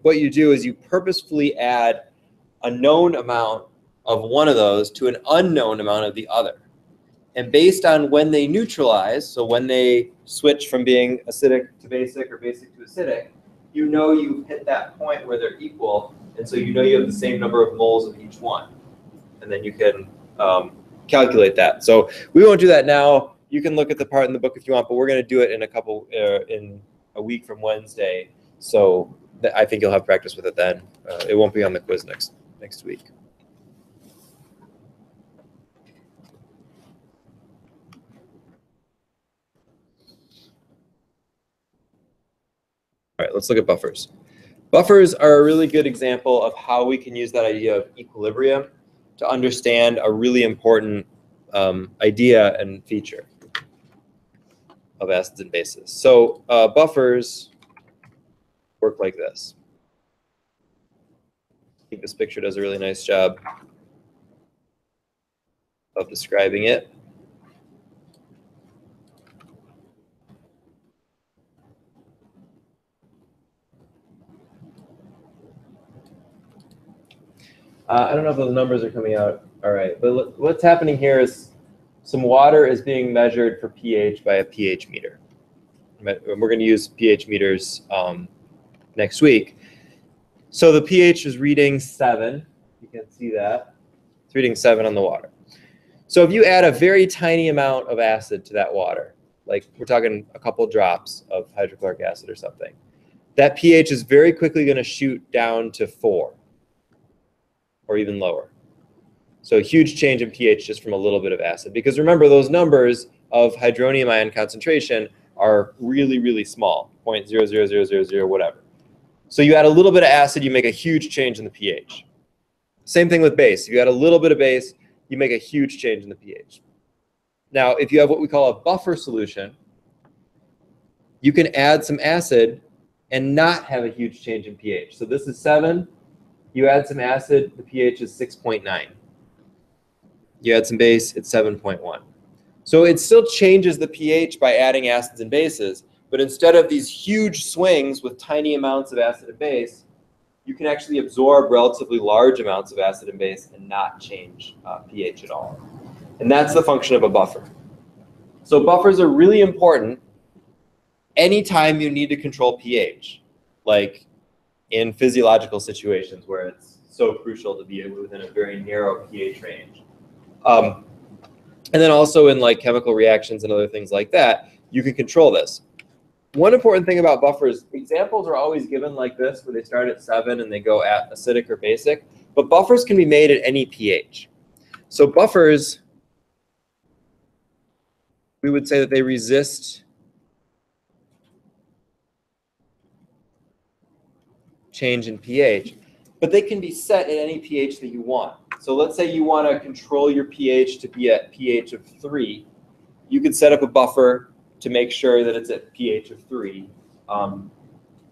what you do is you purposefully add a known amount of one of those to an unknown amount of the other. And based on when they neutralize, so when they switch from being acidic to basic or basic to acidic, you know you've hit that point where they're equal, and so you know you have the same number of moles of each one. And then you can calculate that. So we won't do that now. You can look at the part in the book if you want, but we're going to do it in a week from Wednesday. So I think you'll have practice with it then. It won't be on the quiz next week. All right, let's look at buffers. Buffers are a really good example of how we can use that idea of equilibrium to understand a really important idea and feature of acids and bases. So buffers work like this. I think this picture does a really nice job of describing it. I don't know if those numbers are coming out all right, but what's happening here is some water is being measured for pH by a pH meter. We're going to use pH meters next week. So the pH is reading 7. You can see that. It's reading 7 on the water. So if you add a very tiny amount of acid to that water, like we're talking a couple drops of hydrochloric acid or something, that pH is very quickly going to shoot down to 4 or even lower. So a huge change in pH just from a little bit of acid. Because remember, those numbers of hydronium ion concentration are really, really small, 0.00000 whatever. So you add a little bit of acid, you make a huge change in the pH. Same thing with base. If you add a little bit of base, you make a huge change in the pH. Now, if you have what we call a buffer solution, you can add some acid and not have a huge change in pH. So this is 7. You add some acid, the pH is 6.9. You add some base, it's 7.1. So it still changes the pH by adding acids and bases, but instead of these huge swings with tiny amounts of acid and base, you can actually absorb relatively large amounts of acid and base and not change pH at all. And that's the function of a buffer. So buffers are really important anytime you need to control pH, like in physiological situations where it's so crucial to be within a very narrow pH range. And then also in like chemical reactions and other things like that, you can control this. One important thing about buffers, examples are always given like this, where they start at 7 and they go at acidic or basic, but buffers can be made at any pH. So buffers, we would say that they resist change in pH, but they can be set at any pH that you want. So let's say you want to control your pH to be at pH of 3. You could set up a buffer to make sure that it's at pH of 3, and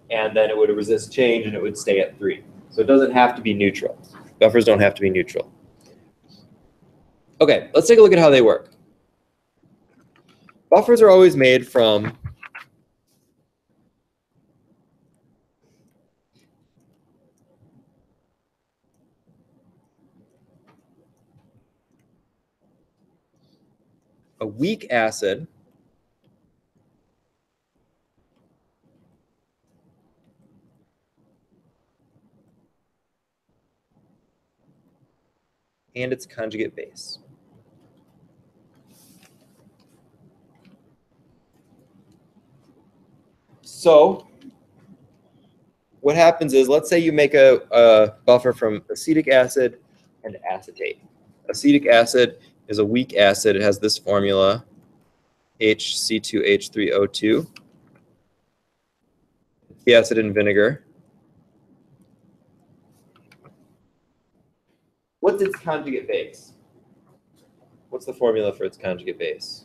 then it would resist change and it would stay at 3. So it doesn't have to be neutral. Buffers don't have to be neutral. Okay, let's take a look at how they work. Buffers are always made from a weak acid and its conjugate base. So what happens is, let's say you make a buffer from acetic acid and acetate. Acetic acid is a weak acid. It has this formula, HC2H3O2. the acid and vinegar. What's its conjugate base? What's the formula for its conjugate base?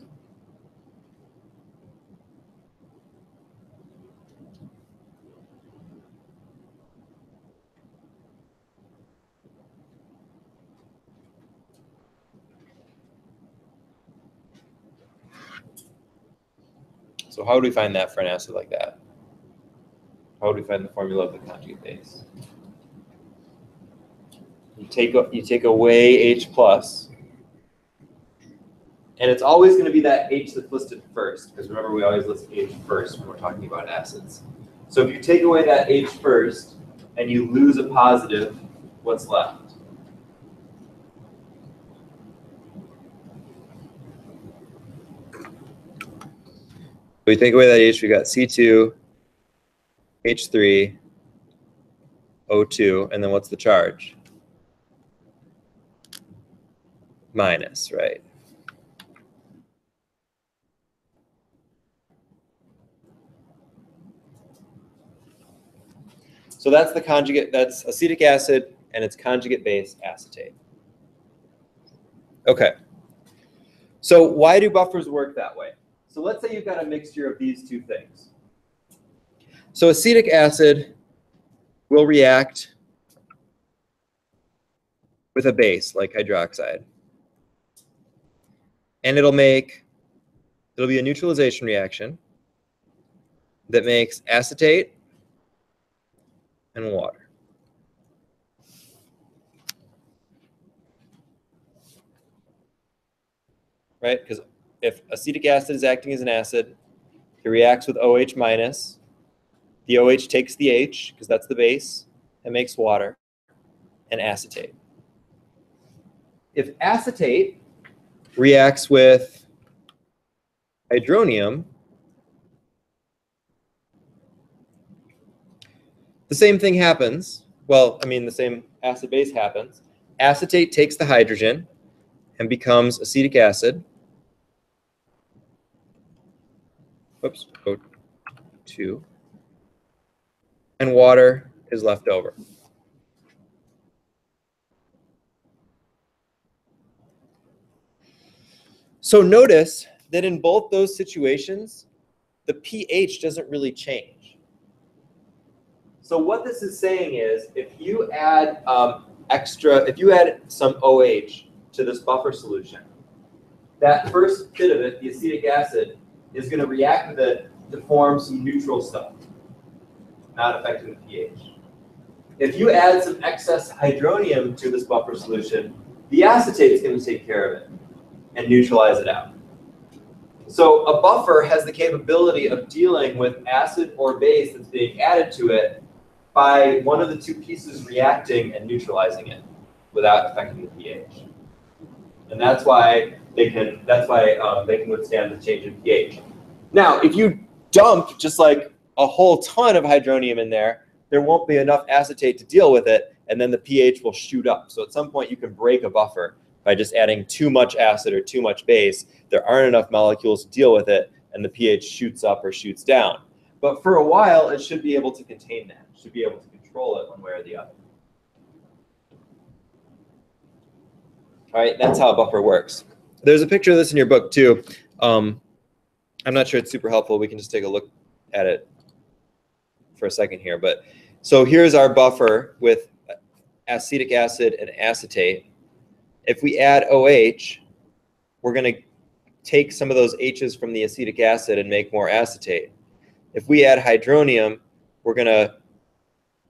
So how would we find that for an acid like that? How would we find the formula of the conjugate base? You take away H plus, and it's always going to be that H that's listed first, because remember we always list H first when we're talking about acids. So if you take away that H first and you lose a positive, what's left? We take away that H, we got C2, H3, O2, and then what's the charge? Minus, right? So that's the conjugate, that's acetic acid and its conjugate base, acetate. Okay. So why do buffers work that way? So let's say you've got a mixture of these two things. So acetic acid will react with a base like hydroxide. And it'll be a neutralization reaction that makes acetate and water. Right? Because if acetic acid is acting as an acid, it reacts with OH minus. The OH takes the H, because that's the base, and makes water, and acetate. If acetate reacts with hydronium, the same thing happens. Well, I mean, the same acid base happens. Acetate takes the hydrogen and becomes acetic acid. Oops, O2. And water is left over. So notice that in both those situations, the pH doesn't really change. So what this is saying is, if you add some OH to this buffer solution, that first bit of it, the acetic acid, is going to react with it to form some neutral stuff, not affecting the pH. If you add some excess hydronium to this buffer solution, the acetate is going to take care of it and neutralize it out. So a buffer has the capability of dealing with acid or base that's being added to it by one of the two pieces reacting and neutralizing it without affecting the pH. And that's why they can withstand the change in pH. Now, if you dump just like a whole ton of hydronium in there, there won't be enough acetate to deal with it, and then the pH will shoot up. So at some point you can break a buffer by just adding too much acid or too much base. There aren't enough molecules to deal with it, and the pH shoots up or shoots down. But for a while, it should be able to contain that. It should be able to control it one way or the other. All right, that's how a buffer works. There's a picture of this in your book too. I'm not sure it's super helpful. We can just take a look at it for a second here. But so here's our buffer with acetic acid and acetate. If we add OH, we're going to take some of those H's from the acetic acid and make more acetate. If we add hydronium, we're going to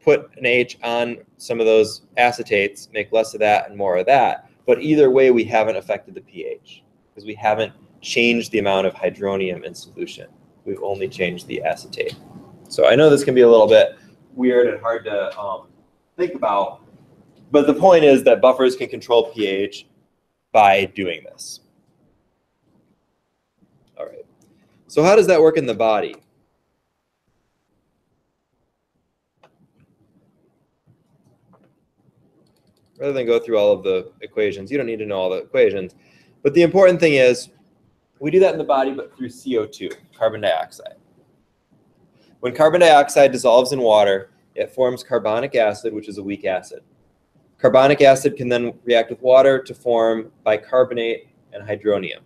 put an H on some of those acetates, make less of that and more of that. But either way, we haven't affected the pH because we haven't changed the amount of hydronium in solution. We've only changed the acetate. So I know this can be a little bit weird and hard to think about, but the point is that buffers can control pH by doing this. All right. So how does that work in the body? Rather than go through all of the equations, you don't need to know all the equations. But the important thing is we do that in the body, but through CO2, carbon dioxide. When carbon dioxide dissolves in water, it forms carbonic acid, which is a weak acid. Carbonic acid can then react with water to form bicarbonate and hydronium.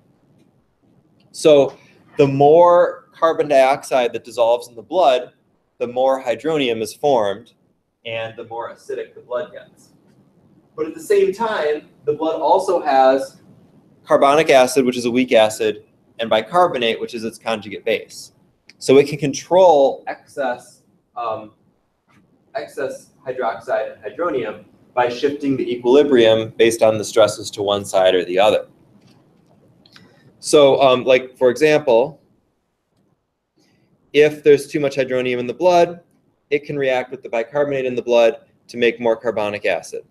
So the more carbon dioxide that dissolves in the blood, the more hydronium is formed and the more acidic the blood gets. But at the same time, the blood also has carbonic acid, which is a weak acid, and bicarbonate, which is its conjugate base. So it can control excess hydroxide and hydronium by shifting the equilibrium based on the stresses to one side or the other. So like, for example, if there's too much hydronium in the blood, it can react with the bicarbonate in the blood to make more carbonic acid.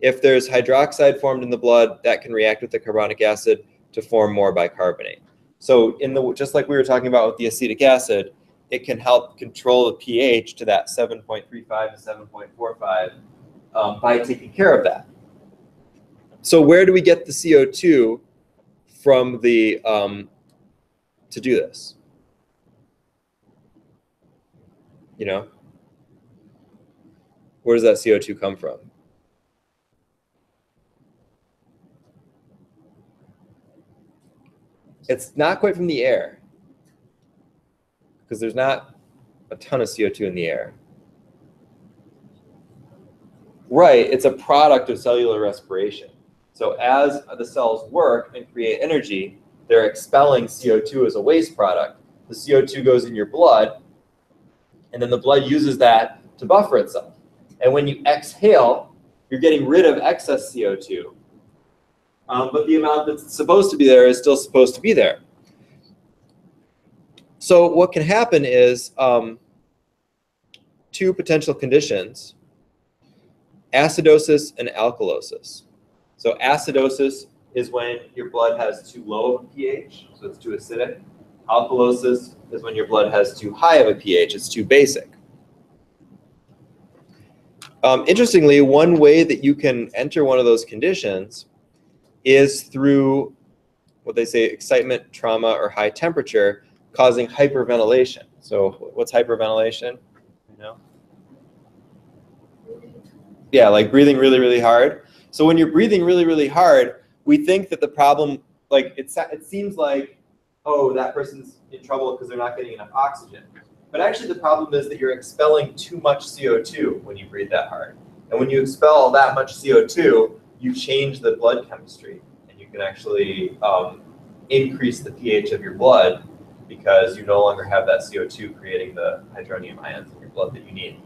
If there's hydroxide formed in the blood, that can react with the carbonic acid to form more bicarbonate. So just like we were talking about with the acetic acid, it can help control the pH to that 7.35 to 7.45 by taking care of that. So where do we get the CO2 from the to do this? You know, where does that CO2 come from? It's not quite from the air, because there's not a ton of CO2 in the air. Right, it's a product of cellular respiration. So as the cells work and create energy, they're expelling CO2 as a waste product. The CO2 goes in your blood, and then the blood uses that to buffer itself. And when you exhale, you're getting rid of excess CO2. But the amount that's supposed to be there is still supposed to be there. So what can happen is two potential conditions: acidosis and alkalosis. So acidosis is when your blood has too low of a pH, so it's too acidic. Alkalosis is when your blood has too high of a pH, it's too basic. Interestingly, one way that you can enter one of those conditions is through what they say excitement, trauma, or high temperature, causing hyperventilation. So what's hyperventilation? You know? Yeah, like breathing really, really hard. So when you're breathing really, really hard, we think that the problem, like it seems like, oh, that person's in trouble because they're not getting enough oxygen. But actually the problem is that you're expelling too much CO2 when you breathe that hard. And when you expel that much CO2, you change the blood chemistry. And you can actually increase the pH of your blood because you no longer have that CO2 creating the hydronium ions in your blood that you need.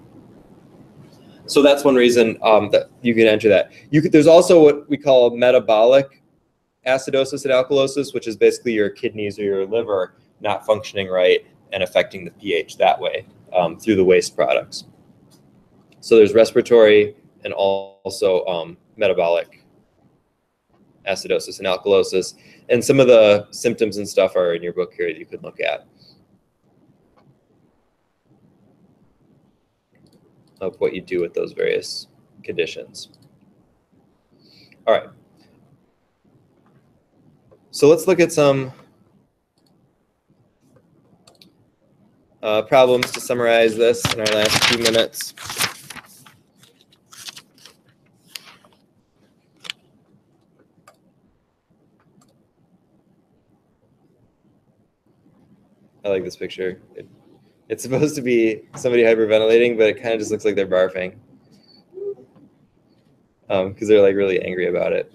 So that's one reason that you can enter that. There's also what we call metabolic acidosis and alkalosis, which is basically your kidneys or your liver not functioning right and affecting the pH that way through the waste products. So there's respiratory and also metabolic acidosis and alkalosis. And some of the symptoms and stuff are in your book here that you could look at of what you do with those various conditions. All right. So let's look at some problems to summarize this in our last few minutes. I like this picture. It's supposed to be somebody hyperventilating, but it kind of just looks like they're barfing because they're like really angry about it.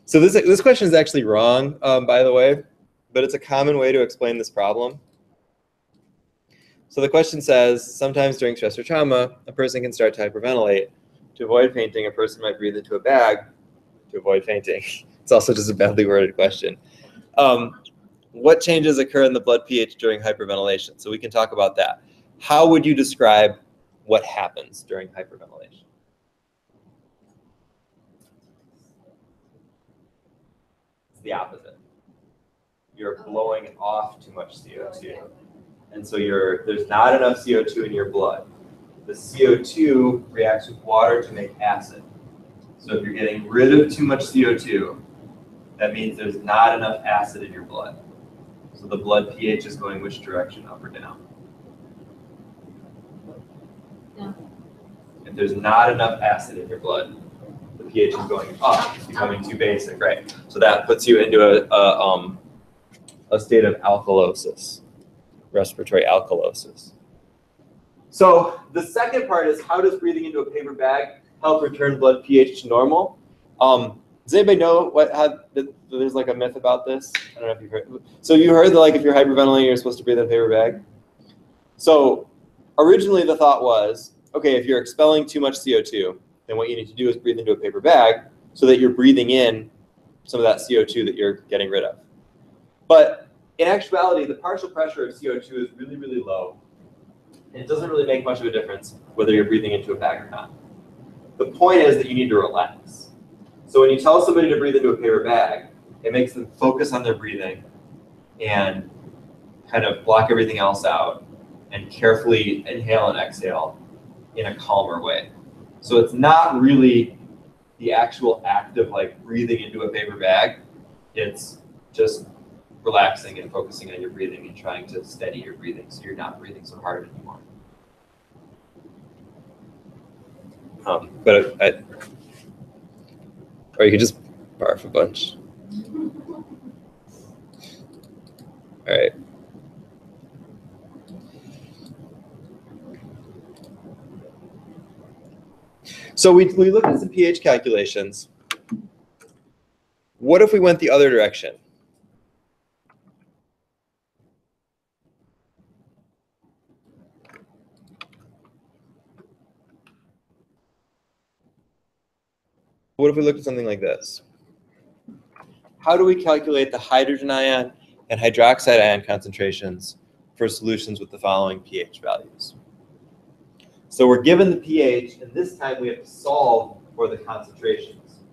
So this question is actually wrong, by the way, but it's a common way to explain this problem. So the question says, sometimes during stress or trauma, a person can start to hyperventilate. To avoid fainting, a person might breathe into a bag to avoid fainting. It's also just a badly worded question. What changes occur in the blood pH during hyperventilation? So we can talk about that. How would you describe what happens during hyperventilation? It's the opposite. You're blowing off too much CO2. And so there's not enough CO2 in your blood. The CO2 reacts with water to make acid. So if you're getting rid of too much CO2, that means there's not enough acid in your blood. So the blood pH is going which direction, up or down? If there's not enough acid in your blood, the pH is going up, it's becoming too basic, right? So that puts you into a state of alkalosis, respiratory alkalosis. So the second part is, how does breathing into a paper bag help return blood pH to normal? Does anybody know there's like a myth about this? I don't know if you've heard. So you heard that like if you're hyperventilating, you're supposed to breathe in a paper bag? So originally the thought was, okay, if you're expelling too much CO2, then what you need to do is breathe into a paper bag so that you're breathing in some of that CO2 that you're getting rid of. But in actuality, the partial pressure of CO2 is really, really low. And it doesn't really make much of a difference whether you're breathing into a bag or not. The point is that you need to relax. So when you tell somebody to breathe into a paper bag, it makes them focus on their breathing and kind of block everything else out and carefully inhale and exhale in a calmer way. So it's not really the actual act of like breathing into a paper bag. It's just relaxing and focusing on your breathing and trying to steady your breathing so you're not breathing so hard anymore. Or you could just barf a bunch. All right. So we looked at some pH calculations. What if we went the other direction? What if we looked at something like this? How do we calculate the hydrogen ion and hydroxide ion concentrations for solutions with the following pH values? So we're given the pH, and this time we have to solve for the concentrations.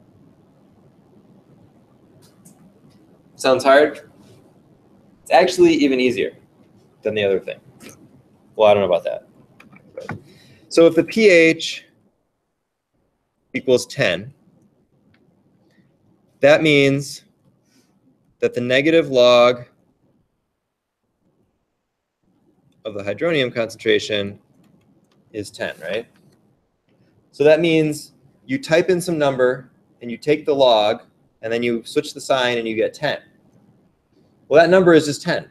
Sounds hard? It's actually even easier than the other thing. Well, I don't know about that. So if the pH equals 10, that means that the negative log of the hydronium concentration is 10, right? So that means you type in some number and you take the log and then you switch the sign and you get 10. Well, that number is just 10.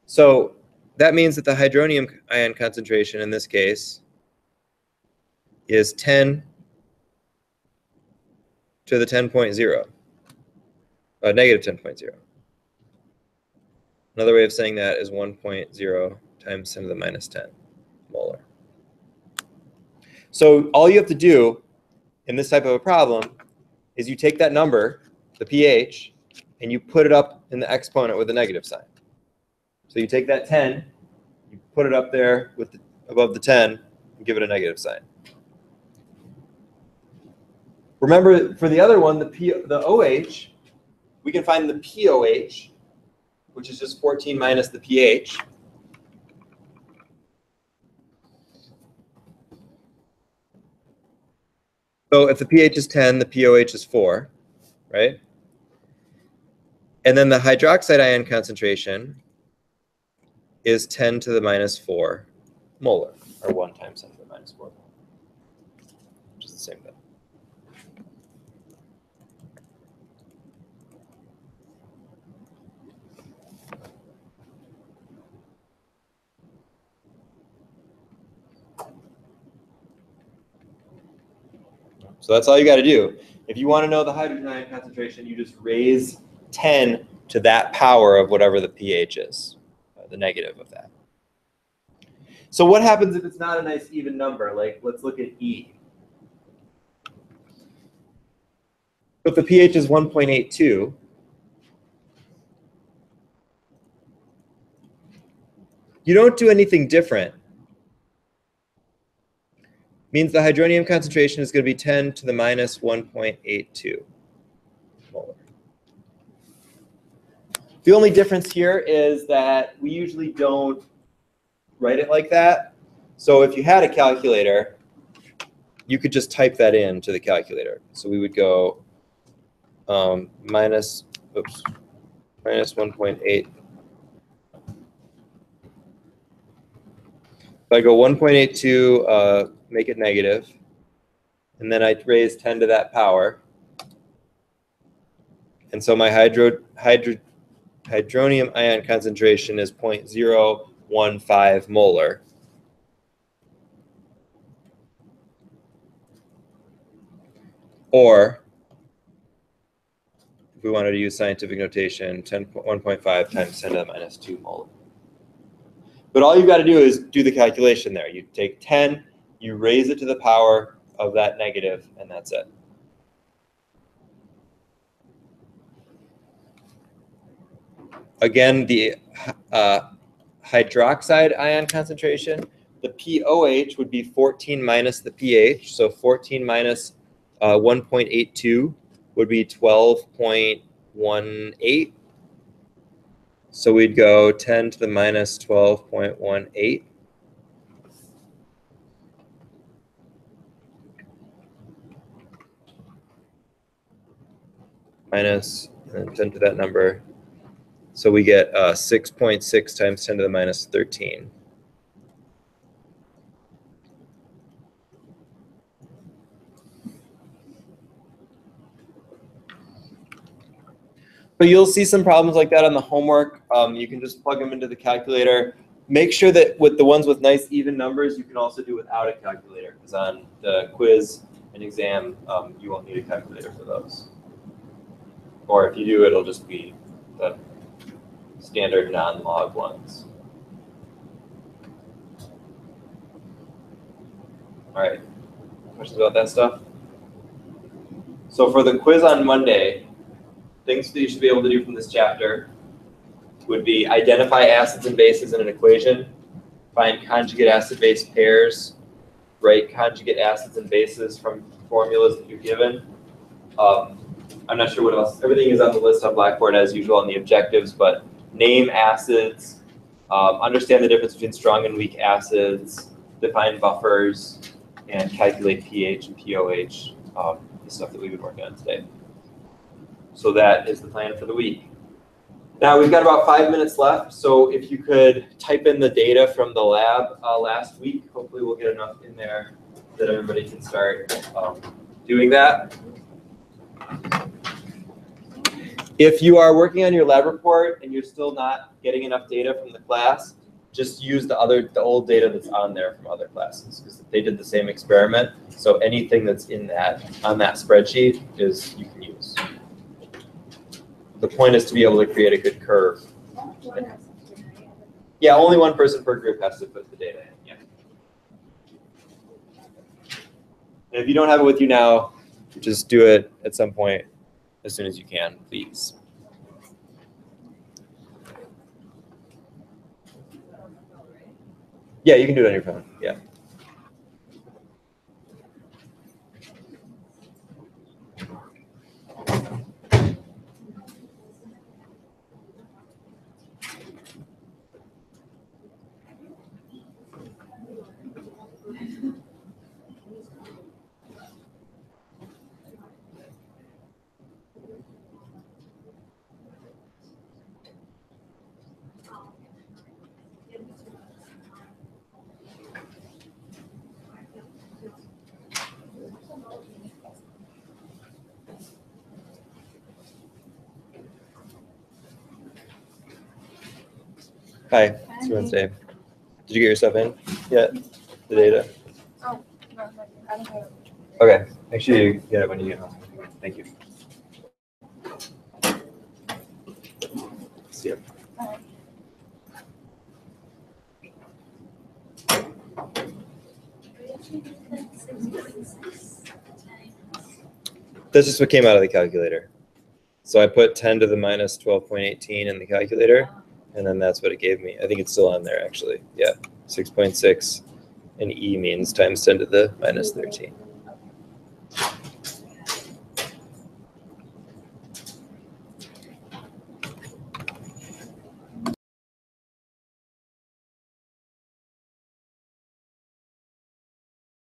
So that means that the hydronium ion concentration in this case is 10 to the 10.0, negative 10.0. Another way of saying that is 1.0 times 10 to the minus 10 molar. So all you have to do in this type of a problem is you take that number, the pH, and you put it up in the exponent with a negative sign. So you take that 10, you put it up there with above the 10, and give it a negative sign. Remember, for the other one, the OH, we can find the POH, which is just 14 minus the pH. So if the pH is 10, the POH is 4, right? And then the hydroxide ion concentration is 10 to the minus 4 molar, or 1 times 10 to the minus 4 molar, which is the same thing. So that's all you got to do. If you want to know the hydrogen ion concentration, you just raise 10 to that power of whatever the pH is, the negative of that. So what happens if it's not a nice even number? Like, let's look at E. If the pH is 1.82, you don't do anything different. Means the hydronium concentration is going to be 10 to the minus 1.82 molar. The only difference here is that we usually don't write it like that. So if you had a calculator, you could just type that into the calculator. So we would go minus 1.8. If I go 1.82, make it negative. and then I raise 10 to that power. And so my hydronium ion concentration is 0.015 molar. Or, if we wanted to use scientific notation, 1.5 times 10 to the minus 2 molar. But all you've got to do is do the calculation there. You take 10, you raise it to the power of that negative, and that's it. Again, the hydroxide ion concentration, the POH would be 14 minus the pH. So 14 minus 1.82 would be 12.18. So we'd go 10 to the minus 12.18. Minus, and 10 to that number. So we get 6.6 times 10 to the minus 13. But you'll see some problems like that on the homework. You can just plug them into the calculator. Make sure that with the ones with nice even numbers, you can also do without a calculator, because on the quiz and exam, you won't need a calculator for those. Or if you do, it'll just be the standard non-log ones. All right, questions about that stuff? So for the quiz on Monday, things that you should be able to do from this chapter would be identify acids and bases in an equation, find conjugate acid-base pairs, write conjugate acids and bases from formulas that you're given. I'm not sure what else. Everything is on the list on Blackboard as usual on the objectives, but name acids, understand the difference between strong and weak acids, define buffers, and calculate pH and POH, the stuff that we've been working on today. So that is the plan for the week. Now we've got about 5 minutes left, so if you could type in the data from the lab last week, hopefully we'll get enough in there that everybody can start doing that. If you are working on your lab report and you're still not getting enough data from the class, just use the old data that's on there from other classes, because they did the same experiment. So anything that's in on that spreadsheet you can use. The point is to be able to create a good curve. Yeah, only one person per group has to put the data in. Yeah. And if you don't have it with you now, just do it at some point as soon as you can, please. Yeah, you can do it on your phone. Yeah. Hi, it's Wednesday. Did you get your stuff in yet? The data? Oh, no, I don't have it. Okay, make sure you get it when you get home. Thank you. See ya. That's just what came out of the calculator. So I put 10 to the minus 12.18 in the calculator, and then that's what it gave me. I think it's still on there, actually. Yeah, 6.6, and E means times 10 to the minus 13.